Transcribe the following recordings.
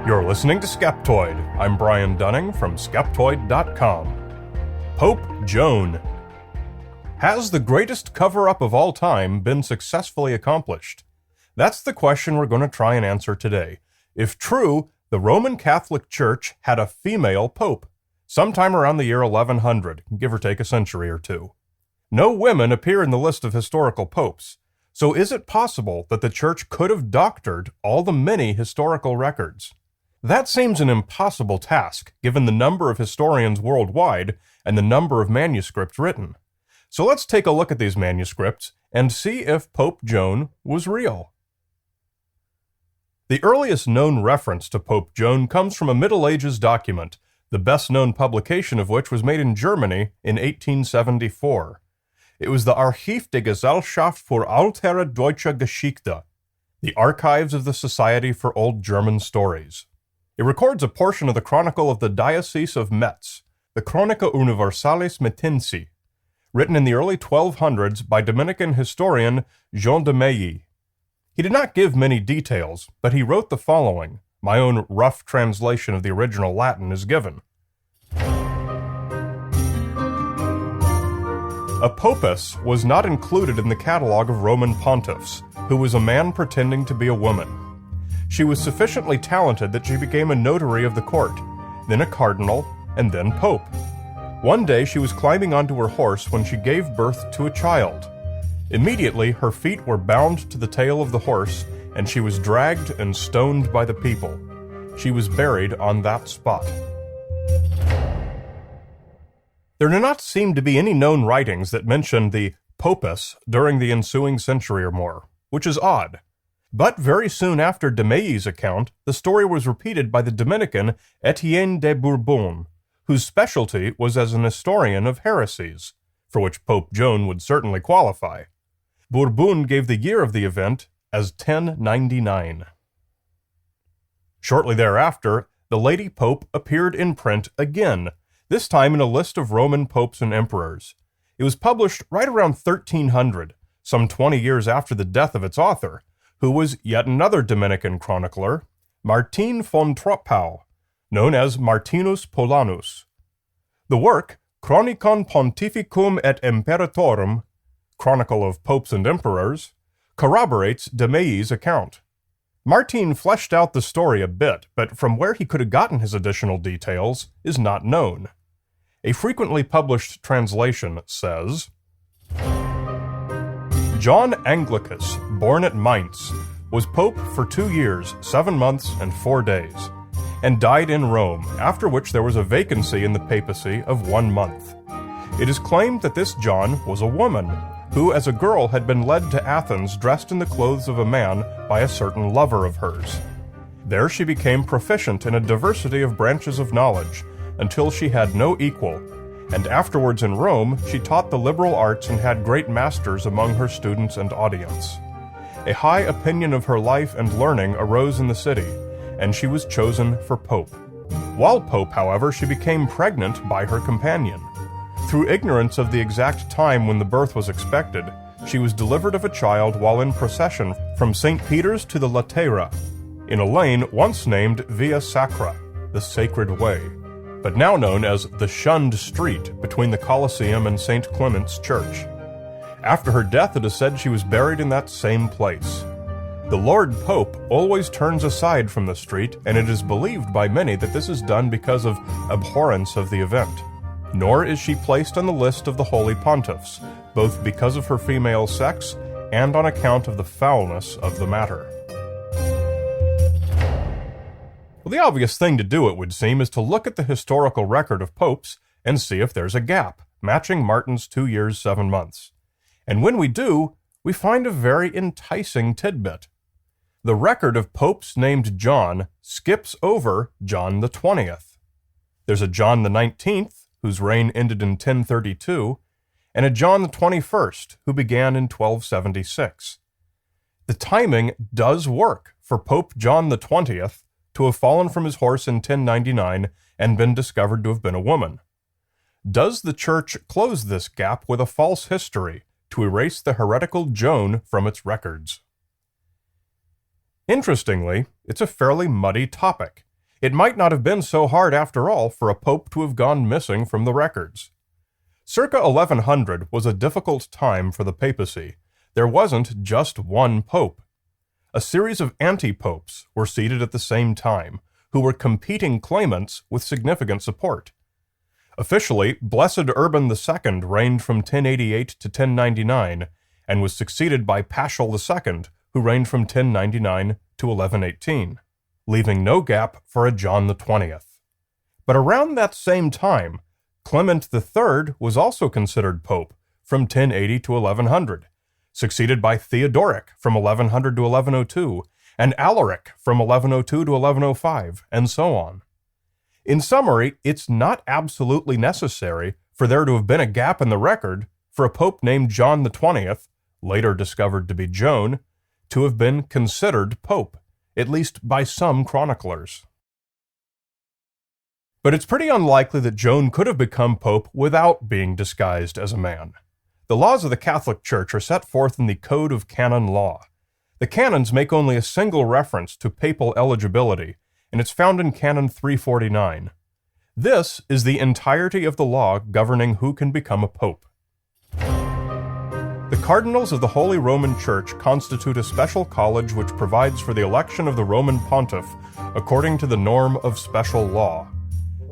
You're listening to Skeptoid. I'm Brian Dunning from Skeptoid.com. Pope Joan. Has the greatest cover-up of all time been successfully accomplished? That's the question we're going to try and answer today. If true, the Roman Catholic Church had a female pope, sometime around the year 1100, give or take a century or two. No women appear in the list of historical popes, so is it possible that the Church could have doctored all the many historical records? That seems an impossible task, given the number of historians worldwide and the number of manuscripts written. So let's take a look at these manuscripts and see if Pope Joan was real. The earliest known reference to Pope Joan comes from a Middle Ages document, the best-known publication of which was made in Germany in 1874. It was the Archiv der Gesellschaft für ältere deutsche Geschichte, the Archives of the Society for Old German Stories. It records a portion of the chronicle of the Diocese of Metz, the Chronica Universalis Mettensi, written in the early 1200s by Dominican historian Joan de Meilly. He did not give many details, but he wrote the following. My own rough translation of the original Latin is given. A popus was not included in the catalogue of Roman pontiffs, who was a man pretending to be a woman. She was sufficiently talented that she became a notary of the court, then a cardinal, and then pope. One day she was climbing onto her horse when she gave birth to a child. Immediately her feet were bound to the tail of the horse, and she was dragged and stoned by the people. She was buried on that spot. There do not seem to be any known writings that mention the popus during the ensuing century or more, which is odd. But very soon after de Meilly's account, the story was repeated by the Dominican Etienne de Bourbon, whose specialty was as an historian of heresies, for which Pope Joan would certainly qualify. Bourbon gave the year of the event as 1099. Shortly thereafter, the Lady Pope appeared in print again, this time in a list of Roman popes and emperors. It was published right around 1300, some 20 years after the death of its author, who was yet another Dominican chronicler, Martin von Troppau, known as Martinus Polanus. The work, Chronicon Pontificum et Imperatorum, Chronicle of Popes and Emperors, corroborates de Meilly's account. Martin fleshed out the story a bit, but from where he could have gotten his additional details is not known. A frequently published translation says, John Anglicus, born at Mainz, was pope for 2 years, 7 months, and 4 days, and died in Rome, after which there was a vacancy in the papacy of 1 month. It is claimed that this John was a woman, who as a girl had been led to Athens dressed in the clothes of a man by a certain lover of hers. There she became proficient in a diversity of branches of knowledge, until she had no equal, and afterwards in Rome she taught the liberal arts and had great masters among her students and audience. A high opinion of her life and learning arose in the city, and she was chosen for pope. While pope, however, she became pregnant by her companion. Through ignorance of the exact time when the birth was expected, she was delivered of a child while in procession from St. Peter's to the Latera, in a lane once named Via Sacra, the Sacred Way, but now known as the Shunned Street between the Colosseum and St. Clement's Church. After her death, it is said she was buried in that same place. The Lord Pope always turns aside from the street, and it is believed by many that this is done because of abhorrence of the event. Nor is she placed on the list of the holy pontiffs, both because of her female sex and on account of the foulness of the matter. Well, the obvious thing to do, it would seem, is to look at the historical record of popes and see if there's a gap, matching Martin's 2 years, 7 months. And when we do, we find a very enticing tidbit. The record of popes named John skips over John the 20th. There's a John the 19th, whose reign ended in 1032, and a John the 21st, who began in 1276. The timing does work for Pope John the 20th to have fallen from his horse in 1099 and been discovered to have been a woman. Does the Church close this gap with a false history to erase the heretical Joan from its records? Interestingly, it's a fairly muddy topic, it might not have been so hard after all for a pope to have gone missing from the records. Circa 1100 was a difficult time for the papacy. There wasn't just one pope. A series of anti-popes were seated at the same time, who were competing claimants with significant support. Officially, Blessed Urban II reigned from 1088 to 1099, and was succeeded by Paschal II, who reigned from 1099 to 1118, leaving no gap for a John XX. But around that same time, Clement III was also considered pope from 1080 to 1100, succeeded by Theodoric from 1100 to 1102, and Alaric from 1102 to 1105, and so on. In summary, it's not absolutely necessary for there to have been a gap in the record for a pope named John XX, later discovered to be Joan, to have been considered pope, at least by some chroniclers. But it's pretty unlikely that Joan could have become pope without being disguised as a man. The laws of the Catholic Church are set forth in the Code of Canon Law. The canons make only a single reference to papal eligibility, and it's found in Canon 349. This is the entirety of the law governing who can become a pope. The cardinals of the Holy Roman Church constitute a special college which provides for the election of the Roman pontiff according to the norm of special law.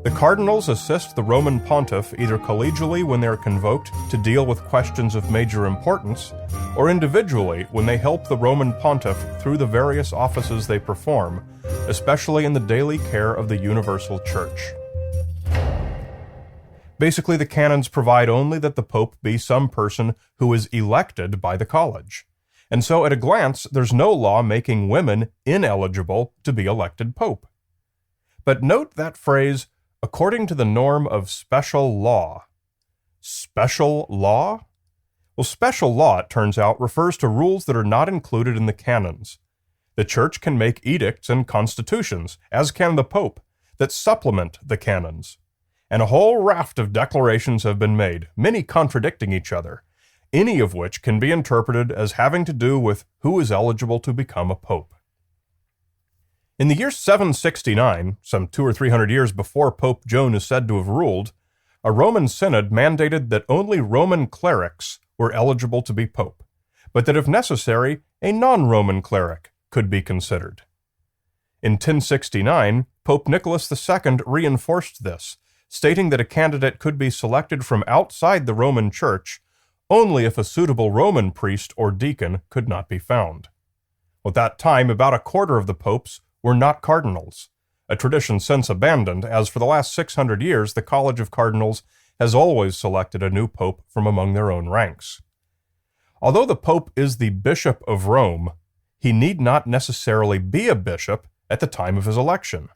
The cardinals assist the Roman pontiff either collegially when they are convoked to deal with questions of major importance, or individually when they help the Roman pontiff through the various offices they perform, especially in the daily care of the universal church. Basically, the canons provide only that the pope be some person who is elected by the college. And so at a glance, there's no law making women ineligible to be elected pope. But note that phrase, according to the norm of special law. Special law? Well, special law, it turns out, refers to rules that are not included in the canons. The Church can make edicts and constitutions, as can the Pope, that supplement the canons. And a whole raft of declarations have been made, many contradicting each other, any of which can be interpreted as having to do with who is eligible to become a pope. In the year 769, some 200 or 300 years before Pope Joan is said to have ruled, a Roman synod mandated that only Roman clerics were eligible to be pope, but that if necessary, a non-Roman cleric could be considered. In 1069, Pope Nicholas II reinforced this, stating that a candidate could be selected from outside the Roman Church only if a suitable Roman priest or deacon could not be found. At that time, about a quarter of the popes were not cardinals, a tradition since abandoned, as for the last 600 years the College of Cardinals has always selected a new pope from among their own ranks. Although the pope is the Bishop of Rome, he need not necessarily be a bishop at the time of his election.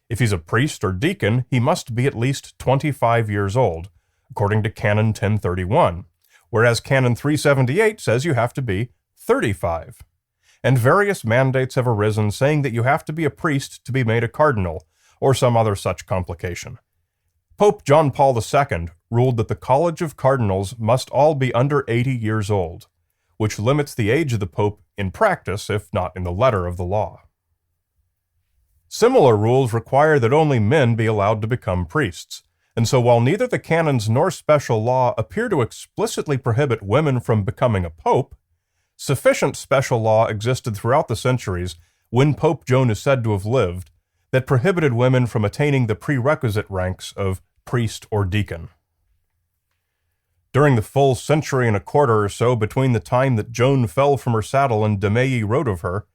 If he's a priest or deacon, he must be at least 25 years old, according to Canon 1031, whereas Canon 378 says you have to be 35. And various mandates have arisen saying that you have to be a priest to be made a cardinal, or some other such complication. Pope John Paul II ruled that the College of Cardinals must all be under 80 years old, which limits the age of the pope in practice, if not in the letter of the law. Similar rules require that only men be allowed to become priests, and so while neither the canons nor special law appear to explicitly prohibit women from becoming a pope, sufficient special law existed throughout the centuries when Pope Joan is said to have lived that prohibited women from attaining the prerequisite ranks of priest or deacon. During the full century and a quarter or so between the time that Joan fell from her saddle and Demei wrote of her,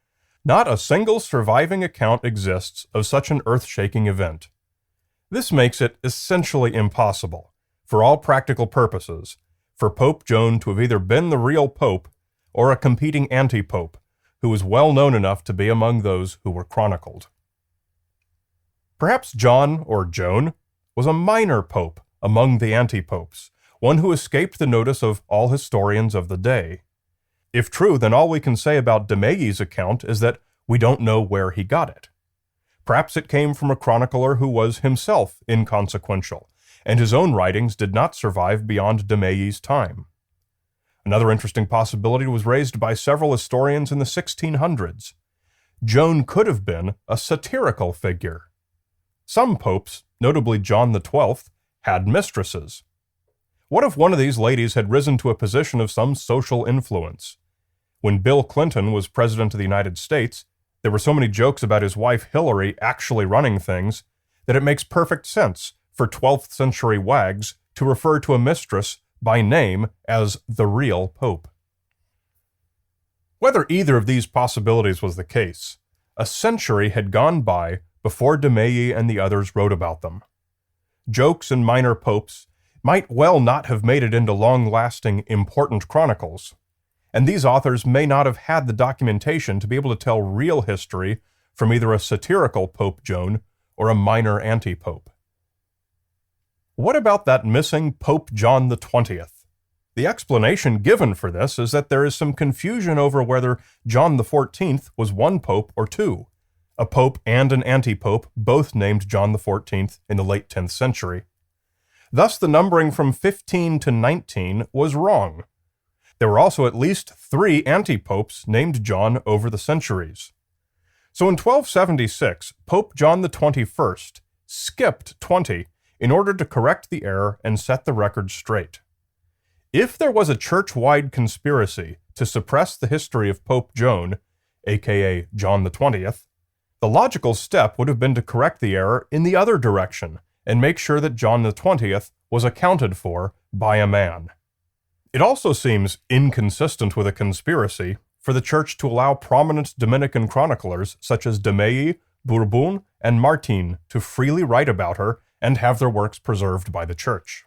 not a single surviving account exists of such an earth-shaking event. This makes it essentially impossible, for all practical purposes, for Pope Joan to have either been the real pope or a competing anti-pope, who was well known enough to be among those who were chronicled. Perhaps John, or Joan, was a minor pope among the anti-popes, one who escaped the notice of all historians of the day. If true, then all we can say about Demei's account is that we don't know where he got it. Perhaps it came from a chronicler who was himself inconsequential, and his own writings did not survive beyond Demei's time. Another interesting possibility was raised by several historians in the 1600s. Joan could have been a satirical figure. Some popes, notably John XII, had mistresses. What if one of these ladies had risen to a position of some social influence? When Bill Clinton was president of the United States, there were so many jokes about his wife Hillary actually running things that it makes perfect sense for 12th century wags to refer to a mistress by name as the real pope. Whether either of these possibilities was the case, a century had gone by before de Mailly and the others wrote about them. Jokes and minor popes might well not have made it into long-lasting, important chronicles, and these authors may not have had the documentation to be able to tell real history from either a satirical Pope Joan or a minor anti-pope. What about that missing Pope John XX? The explanation given for this is that there is some confusion over whether John XIV was one pope or two, a pope and an anti-pope both named John XIV in the late 10th century. Thus, the numbering from 15 to 19 was wrong. There were also at least 3 anti-popes named John over the centuries. So in 1276, Pope John XXI skipped 20 in order to correct the error and set the record straight. If there was a church-wide conspiracy to suppress the history of Pope Joan, aka John XX, the logical step would have been to correct the error in the other direction and make sure that John XX was accounted for by a man. It also seems inconsistent with a conspiracy for the Church to allow prominent Dominican chroniclers such as de Mailly, Bourbon, and Martin to freely write about her and have their works preserved by the Church.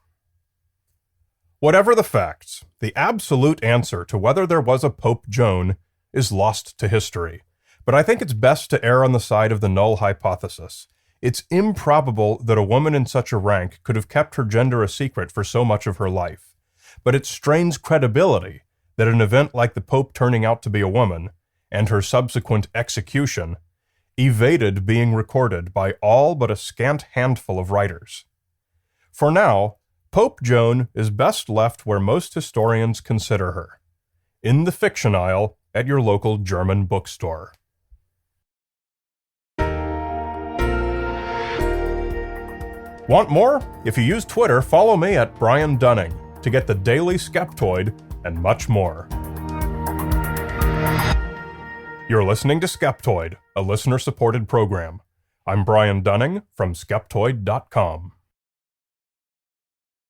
Whatever the facts, the absolute answer to whether there was a Pope Joan is lost to history, but I think it's best to err on the side of the null hypothesis. It's improbable that a woman in such a rank could have kept her gender a secret for so much of her life, but it strains credibility that an event like the Pope turning out to be a woman, and her subsequent execution, evaded being recorded by all but a scant handful of writers. For now, Pope Joan is best left where most historians consider her, in the fiction aisle at your local German bookstore. Want more? If you use Twitter, follow me at Brian Dunning to get the daily Skeptoid and much more. You're listening to Skeptoid, a listener-supported program. I'm Brian Dunning from Skeptoid.com.